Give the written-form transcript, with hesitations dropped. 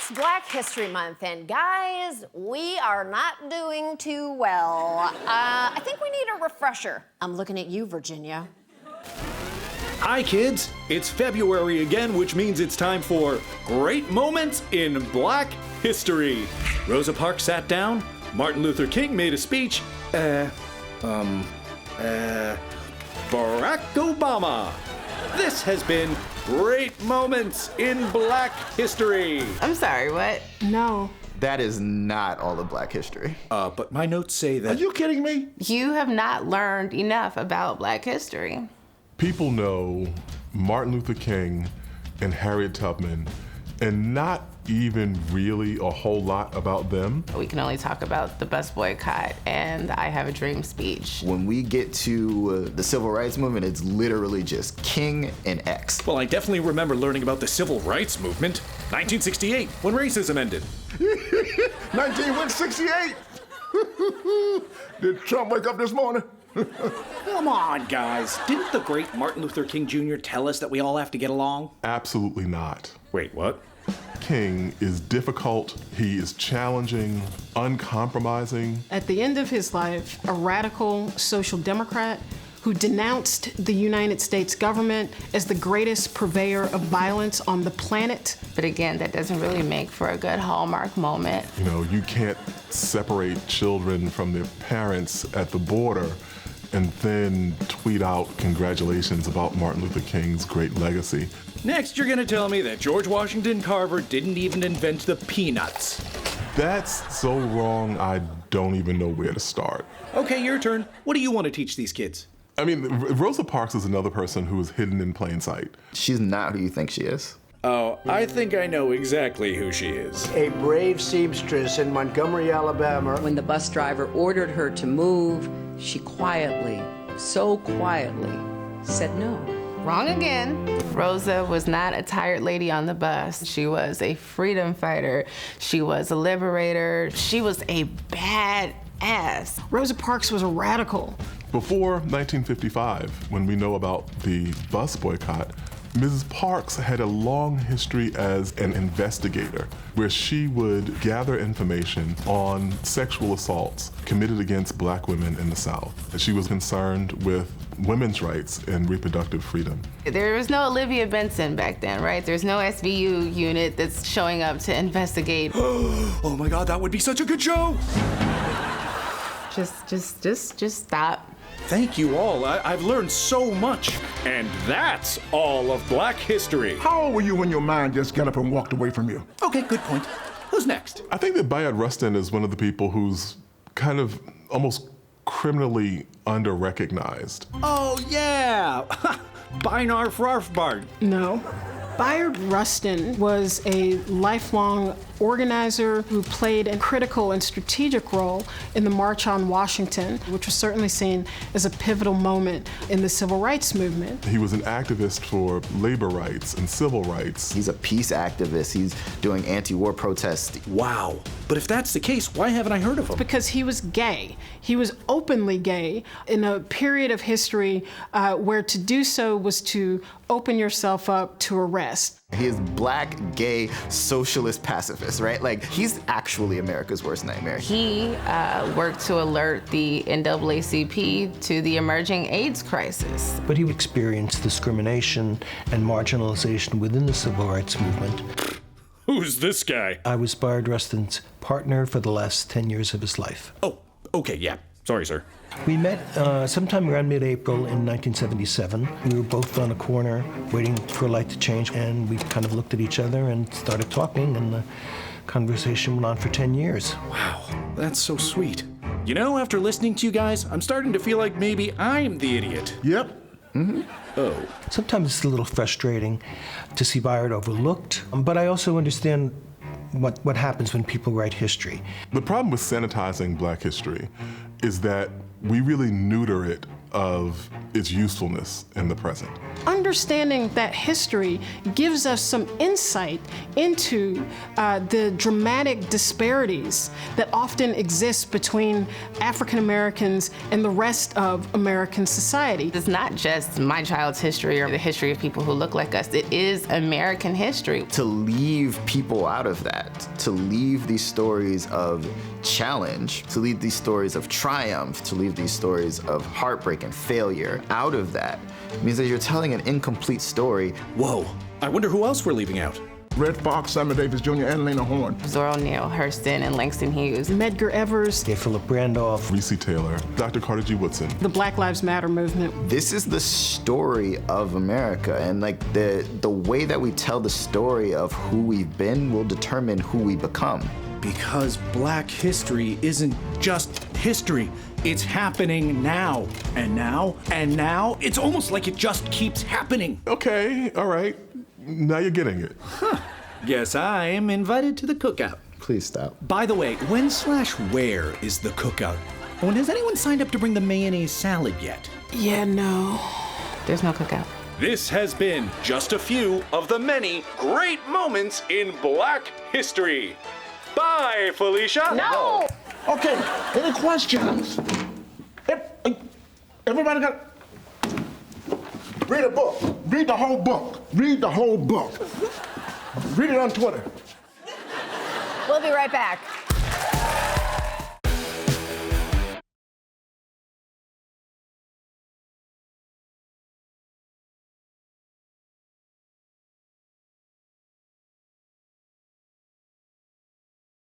It's Black History Month, and guys, we are not doing too well. I think we need a refresher. I'm looking at you, Virginia. Hi, kids. It's February again, which means it's time for Great Moments in Black History. Rosa Parks sat down, Martin Luther King made a speech, Barack Obama. This has been Great Moments in Black History. I'm sorry, what? No. That is not all of Black history. But my notes say that... Are you kidding me? You have not learned enough about Black history. People know Martin Luther King and Harriet Tubman, and not even really a whole lot about them. We can only talk about the bus boycott and the I Have a Dream speech. When we get to the civil rights movement, it's literally just King and X. Well, I definitely remember learning about the civil rights movement. 1968, when racism ended. 1968! Did Trump wake up this morning? Come on, guys. Didn't the great Martin Luther King Jr. tell us that we all have to get along? Absolutely not. Wait, what? King is difficult, he is challenging, uncompromising. At the end of his life, a radical social democrat who denounced the United States government as the greatest purveyor of violence on the planet. But again, that doesn't really make for a good Hallmark moment. You know, you can't separate children from their parents at the border and then tweet out congratulations about Martin Luther King's great legacy. Next, you're gonna tell me that George Washington Carver didn't even invent the peanuts. That's so wrong, I don't even know where to start. Okay, your turn. What do you want to teach these kids? I mean, Rosa Parks is another person who is hidden in plain sight. She's not who you think she is. Oh, I think I know exactly who she is. A brave seamstress in Montgomery, Alabama. When the bus driver ordered her to move, she quietly, so quietly, said no. Wrong again. Rosa was not a tired lady on the bus. She was a freedom fighter. She was a liberator. She was a badass. Rosa Parks was a radical. Before 1955, when we know about the bus boycott, Mrs. Parks had a long history as an investigator, where she would gather information on sexual assaults committed against Black women in the South. She was concerned with women's rights and reproductive freedom. There was no Olivia Benson back then, right? There's no SVU unit that's showing up to investigate. Oh my God, that would be such a good show! Just stop. Thank you all. I've learned so much. And that's all of Black history. How old were you when your mind just got up and walked away from you? Okay, good point. Who's next? I think that Bayard Rustin is one of the people who's kind of almost criminally under-recognized. Oh, yeah! Beinar Frarfbard. No. Bayard Rustin was a lifelong organizer who played a critical and strategic role in the March on Washington, which was certainly seen as a pivotal moment in the civil rights movement. He was an activist for labor rights and civil rights. He's a peace activist. He's doing anti-war protests. Wow. But if that's the case, why haven't I heard of him? Because he was gay. He was openly gay in a period of history where to do so was to open yourself up to arrest. He is Black, gay, socialist pacifist, right? Like, he's actually America's worst nightmare. He worked to alert the NAACP to the emerging AIDS crisis. But he experienced discrimination and marginalization within the civil rights movement. Who's this guy? I was Bayard Rustin's partner for the last 10 years of his life. Oh, okay, yeah. Sorry, sir. We met sometime around mid-April in 1977. We were both on a corner waiting for a light to change, and we kind of looked at each other and started talking, and the conversation went on for 10 years. Wow, that's so sweet. You know, after listening to you guys, I'm starting to feel like maybe I'm the idiot. Yep. Mm-hmm. Oh. Sometimes it's a little frustrating to see Bayard overlooked, but I also understand what happens when people write history. The problem with sanitizing Black history is that we really neuter it of its usefulness in the present. understanding that history gives us some insight into the dramatic disparities that often exist between African Americans and the rest of American society. It's not just my child's history or the history of people who look like us. It is American history. To leave people out of that, to leave these stories of challenge, to leave these stories of triumph, to leave these stories of heartbreak and failure out of that means that you're telling an incomplete story. Whoa, I wonder who else we're leaving out. Red Fox, Simon Davis Jr., and Lena Horne. Zora Neale Hurston and Langston Hughes. Medgar Evers. J. Philip Randolph. Reese Taylor, Dr. Carter G. Woodson. The Black Lives Matter movement. This is the story of America, and like the way that we tell the story of who we've been will determine who we become. Because Black history isn't just history. It's happening now, and now, and now. It's almost like it just keeps happening. Okay, all right. Now you're getting it. Huh. Guess I'm invited to the cookout. Please stop. By the way, when/where is the cookout? Oh, and has anyone signed up to bring the mayonnaise salad yet? Yeah, no. There's no cookout. This has been just a few of the many great moments in Black history. Bye, Felicia. No! Okay, any questions? Everybody got... Read a book. Read the whole book. Read the whole book. Read it on Twitter. We'll be right back.